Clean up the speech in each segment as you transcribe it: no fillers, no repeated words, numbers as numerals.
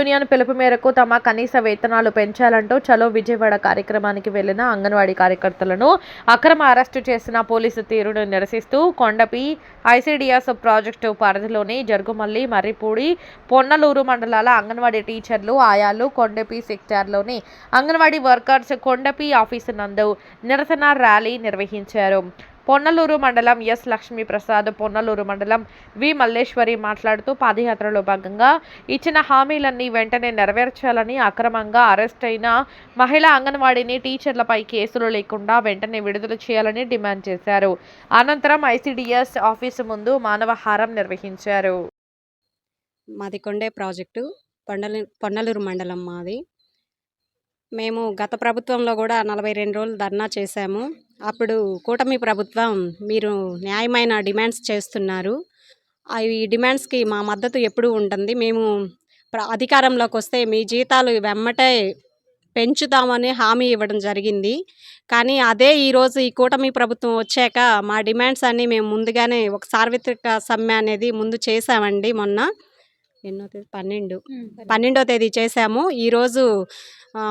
Union పిలుపు మేరకు తమ కనీస వేతనాలు పెంచాలంటూ చలో విజయవాడ కార్యక్రమానికి వెళ్లిన అంగన్వాడీ కార్యకర్తలను అక్రమ అరెస్టు చేసిన పోలీసు తీరును నిరసిస్తూ కొండపి ఐసీడీఎస్ ప్రాజెక్టు పరిధిలోని జరుగుమల్లి, మర్రిపూడి, పొన్నలూరు మండలాల అంగన్వాడీ టీచర్లు, ఆయాలు, కొండపి సెక్టార్లోని అంగన్వాడీ వర్కర్స్ కొండపి ఆఫీసు నందు నిరసన ర్యాలీ నిర్వహించారు. పొన్నలూరు మండలం ఎస్ లక్ష్మీ ప్రసాద్, పొన్నలూరు మండలం వి మల్లేశ్వరి మాట్లాడుతూ పాదయాత్రలో భాగంగా ఇచ్చిన హామీలన్నీ వెంటనే నెరవేర్చాలని, అక్రమంగా అరెస్ట్ అయిన మహిళా అంగన్వాడీని టీచర్లపై కేసులు లేకుండా వెంటనే విడుదల చేయాలని డిమాండ్ చేశారు. అనంతరం ఐసీడీఎస్ ఆఫీసు ముందు మానవహారం నిర్వహించారు. మాది కొండే ప్రాజెక్టు, పొన్నలూరు మండలం మాది. మేము గత ప్రభుత్వంలో కూడా 42 రోజులు ధర్నా చేశాము. అప్పుడు కూటమి ప్రభుత్వం మీరు న్యాయమైన డిమాండ్స్ చేస్తున్నారు, ఈ డిమాండ్స్కి మా మద్దతు ఎప్పుడూ ఉంటుంది, మేము అధికారంలోకి వస్తే మీ జీతాలు వెమ్మటే పెంచుతామని హామీ ఇవ్వడం జరిగింది. కానీ అదే ఈరోజు ఈ కూటమి ప్రభుత్వం వచ్చాక మా డిమాండ్స్ అన్నీ మేము ముందుగానే ఒక సార్వత్రిక సమ్మె అనేది ముందు చేసామండి. మొన్న 12వ తేదీ చేశాము. ఈరోజు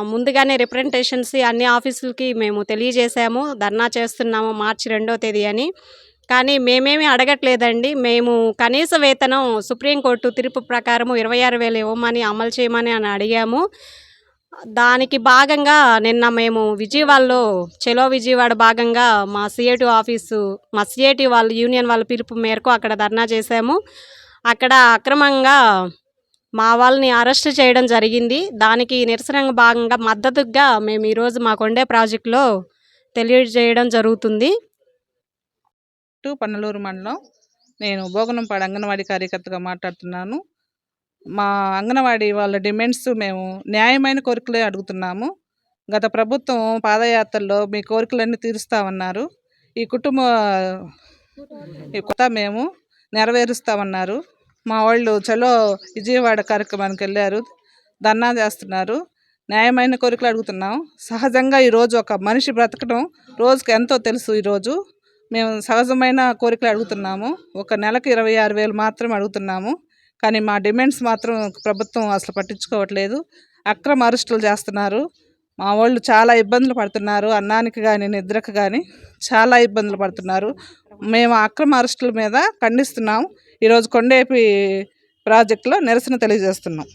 ముందుగానే రిప్రజెంటేషన్స్ అన్ని ఆఫీసులకి మేము తెలియజేశాము, ధర్నా చేస్తున్నాము మార్చి 2వ తేదీ అని. కానీ మేమేమి అడగట్లేదండి. మేము కనీస వేతనం సుప్రీంకోర్టు తీర్పు ప్రకారం 26,000 ఇవ్వమని, అమలు చేయమని అని అడిగాము. దానికి భాగంగా నిన్న మేము విజయవాడలో చెలో విజయవాడ భాగంగా మా సిఐటి ఆఫీసు, మా సిఐటి వాళ్ళ యూనియన్ వాళ్ళ పిలుపు మేరకు అక్కడ ధర్నా చేశాము. అక్కడ అక్రమంగా మా వాళ్ళని అరెస్ట్ చేయడం జరిగింది. దానికి నిరసనగా భాగంగా మద్దతుగా మేము ఈరోజు మా కొండే ప్రాజెక్టులో తెలియజేయడం జరుగుతుంది. పొన్నలూరు మండలం, నేను భోగనంపాడు అంగన్వాడీ కార్యకర్తగా మాట్లాడుతున్నాను. మా అంగన్వాడీ వాళ్ళ డిమాండ్స్ మేము న్యాయమైన కోరికలే అడుగుతున్నాము. గత ప్రభుత్వం పాదయాత్రలో మీ కోరికలన్నీ తీరుస్తామన్నారు, ఈ కొత్త మేము నెరవేరుస్తామన్నారు. మా వాళ్ళు చలో విజయవాడ కార్యక్రమానికి వెళ్ళారు, ధర్నా చేస్తున్నారు. న్యాయమైన కోరికలు అడుగుతున్నాం. సహజంగా ఈరోజు ఒక మనిషి బ్రతకడం రోజుకి ఎంతో తెలుసు. ఈరోజు మేము సహజమైన కోరికలు అడుగుతున్నాము. ఒక నెలకు 26,000 మాత్రం అడుగుతున్నాము. కానీ మా డిమాండ్స్ మాత్రం ప్రభుత్వం అసలు పట్టించుకోవట్లేదు. అక్రమ అరెస్టులు చేస్తున్నారు. మా వాళ్ళు చాలా ఇబ్బందులు పడుతున్నారు. అన్నానికి కానీ నిద్రకు కానీ చాలా ఇబ్బందులు పడుతున్నారు. మేము అక్రమ అరెస్టుల మీద ఖండిస్తున్నాం. ఈరోజు కొండేపి ప్రాజెక్టులో నిరసన తెలియజేస్తున్నాం.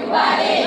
ఇవ్వాలి.